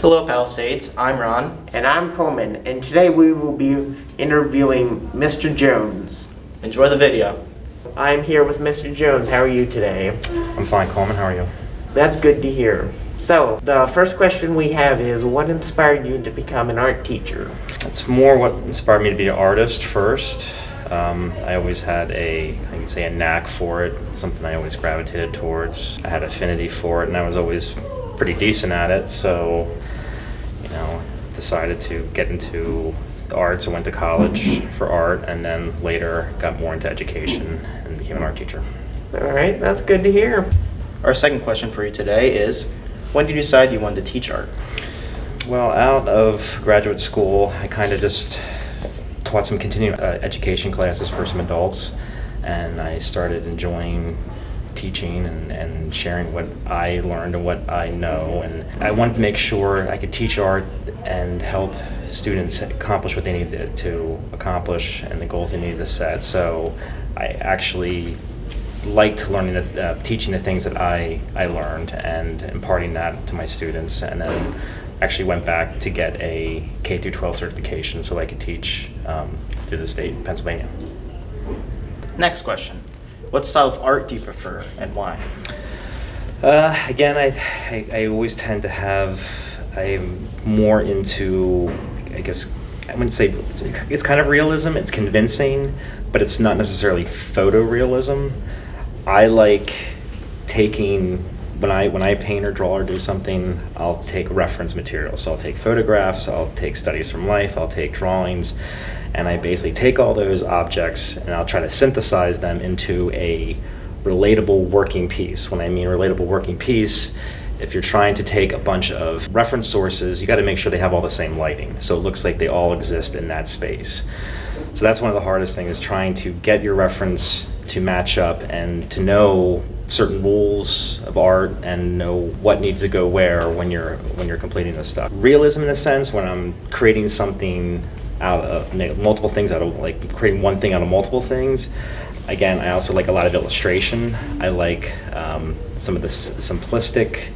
Hello Palisades, I'm Ron. And I'm Coleman, and today we will be interviewing Mr. Jones. Enjoy the video. I'm here with Mr. Jones. How are you today? I'm fine, Coleman. How are you? That's good to hear. So, the first question we have is, what inspired you to become an art teacher? It's more what inspired me to be an artist first. I always had I could say a knack for it, something I always gravitated towards. I had affinity for it, and I was always pretty decent at it, so, decided to get into the arts. I went to college for art, and then later got more into education and became an art teacher. All right, that's good to hear. Our second question for you today is, when did you decide you wanted to teach art? Well, out of graduate school, I kind of just taught some continuing education classes for some adults, and I started enjoying teaching and sharing what I learned and what I know, and I wanted to make sure I could teach art and help students accomplish what they needed to accomplish and the goals they needed to set. So I actually liked teaching the things that I learned and imparting that to my students, and then actually went back to get a K through 12 certification so I could teach through the state of Pennsylvania. Next question. What style of art do you prefer and why? Again, I always tend to I'm more into, I guess, I wouldn't say, it's kind of realism, it's convincing, but it's not necessarily photorealism. I like taking, when I paint or draw or do something, I'll take reference material. So I'll take photographs, I'll take studies from life, I'll take drawings, and I basically take all those objects and I'll try to synthesize them into a relatable working piece. When I mean relatable working piece, if you're trying to take a bunch of reference sources, you got to make sure they have all the same lighting, so it looks like they all exist in that space. So that's one of the hardest things, is trying to get your reference to match up and to know certain rules of art and know what needs to go where when you're completing this stuff. Realism, in a sense, when I'm creating something out of multiple things, like creating one thing out of multiple things. Again, I also like a lot of illustration. I like some of the simplistic,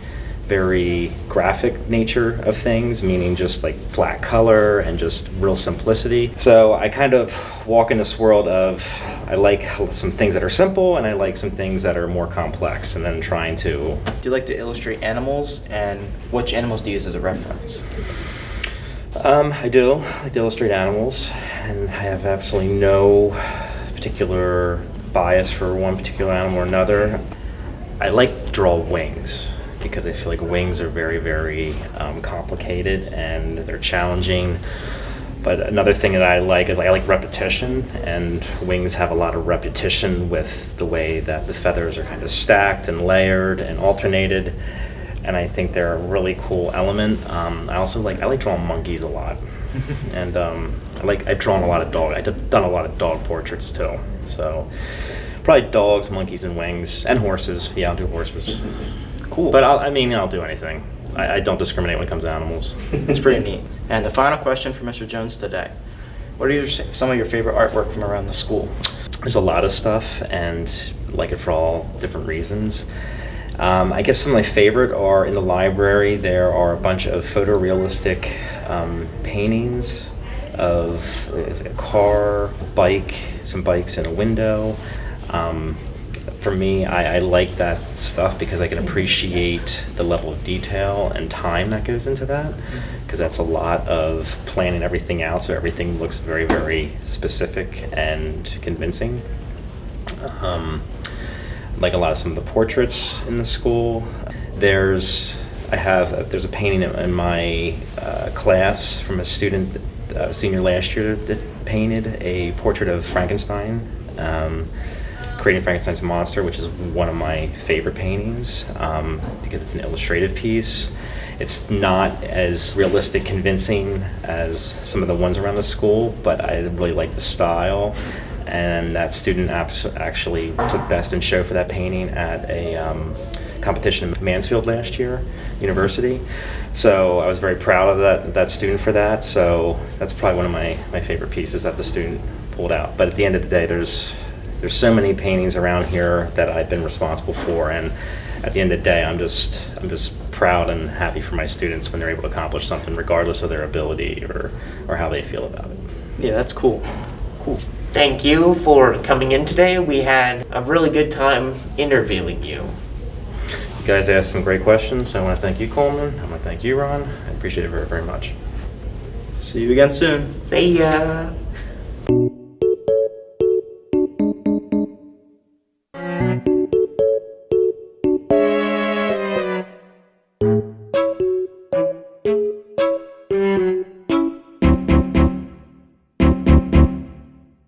very graphic nature of things, meaning just like flat color and just real simplicity. So I kind of walk in this world of, I like some things that are simple and I like some things that are more complex, and then trying to... Do you like to illustrate animals, and which animals do you use as a reference? I do. I like to illustrate animals, and I have absolutely no particular bias for one particular animal or another. I like to draw wings, because I feel like wings are very, very complicated and they're challenging. But another thing that I like is I like repetition, and wings have a lot of repetition with the way that the feathers are kind of stacked and layered and alternated, and I think they're a really cool element. I like drawing monkeys a lot, and I've drawn a lot of dogs. I've done a lot of dog portraits too. So probably dogs, monkeys, and wings, and horses. Yeah, I'll do horses. Cool. But I'll do anything. I don't discriminate when it comes to animals. It's pretty neat. And the final question for Mr. Jones today. What are some of your favorite artwork from around the school? There's a lot of stuff, and I like it for all different reasons. I guess some of my favorite are in the library. There are a bunch of photorealistic paintings of a car, a bike, some bikes in a window. For me, I like that stuff because I can appreciate the level of detail and time that goes into that, because that's a lot of planning everything out so everything looks very, very specific and convincing. Like a lot of some of the portraits in the school. There's a painting in my class from a student, senior last year, that painted a portrait of Frankenstein, creating Frankenstein's monster, which is one of my favorite paintings because it's an illustrative piece. It's not as realistic, convincing as some of the ones around the school, but I really like the style. And that student actually took Best in Show for that painting at a competition in Mansfield last year, university. So I was very proud of that student for that. So that's probably one of my favorite pieces that the student pulled out. But at the end of the day, there's so many paintings around here that I've been responsible for, and at the end of the day, I'm just proud and happy for my students when they're able to accomplish something regardless of their ability or how they feel about it. Yeah, that's cool. Cool. Thank you for coming in today. We had a really good time interviewing you. You guys asked some great questions. I want to thank you, Coleman. I want to thank you, Ron. I appreciate it very, very much. See you again soon. See ya.